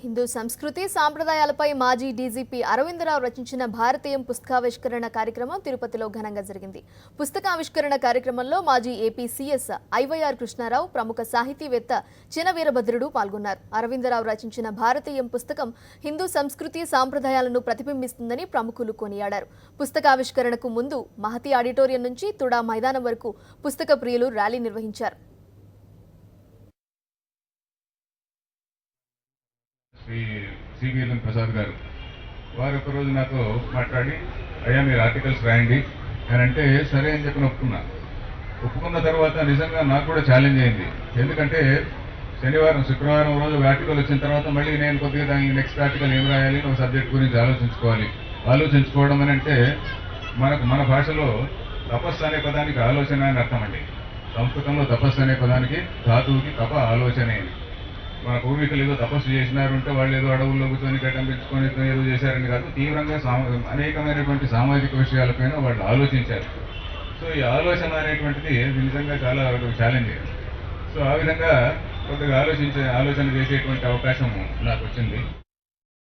హిందూ సంస్కృతి సాంప్రదాయాలపై మాజీ డీజీపీ అరవిందరావు రచించిన భారతీయం పుస్తకావిష్కరణ కార్యక్రమం తిరుపతిలో ఘనంగా జరిగింది. పుస్తకావిష్కరణ కార్యక్రమంలో మాజీ ఏపీ సీఎస్ ఐవైఆర్ కృష్ణారావు, ప్రముఖ సాహితీవేత్త చిన వీరభద్రుడు పాల్గొన్నారు. అరవిందరావు రచించిన భారతీయం పుస్తకం హిందూ సంస్కృతి సాంప్రదాయాలను ప్రతిబింబిస్తుందని ప్రముఖులు కొనియాడారు. పుస్తకావిష్కరణకు ముందు మహతి ఆడిటోరియం నుంచి తుడా మైదానం వరకు పుస్తక ప్రియులు ర్యాలీ నిర్వహించారు. శ్రీ సిబిఎల్ఎన్ ప్రసాద్ గారు వారు ఒకరోజు నాతో మాట్లాడి, అయ్యా మీరు ఆర్టికల్స్ రాయండి అని అంటే సరే అని చెప్పి ఒప్పుకున్న తర్వాత నిజంగా నాకు కూడా ఛాలెంజ్ అయింది. ఎందుకంటే శుక్రవారం రోజు ఆర్టికల్ వచ్చిన తర్వాత మళ్ళీ నేను కొద్దిగా దానికి నెక్స్ట్ ఆర్టికల్ ఏం రాయాలి ఒక సబ్జెక్ట్ గురించి ఆలోచించుకోవడం అని అంటే మన భాషలో తపస్సు అనే పదానికి ఆలోచన అని అర్థం అండి. సంస్కృతంలో తపస్సు అనే పదానికి ధాతువుకి తప ఆలోచన అయింది. మన పూర్వీకులు ఏదో తపస్సు చేసినారంటే వాళ్ళు ఏదో అడవుల్లో కూర్చొని గడ్డం పెంచుకొని ఏదో చేశారని కాదు, తీవ్రంగా అనేకమైనటువంటి సామాజిక విషయాలపైన వాళ్ళు ఆలోచించారు. సో ఈ ఆలోచన అనేటువంటిది నిజంగా చాలా ఛాలెంజ్. సో ఆ విధంగా కొద్దిగా ఆలోచన చేసేటువంటి అవకాశం నాకు వచ్చింది.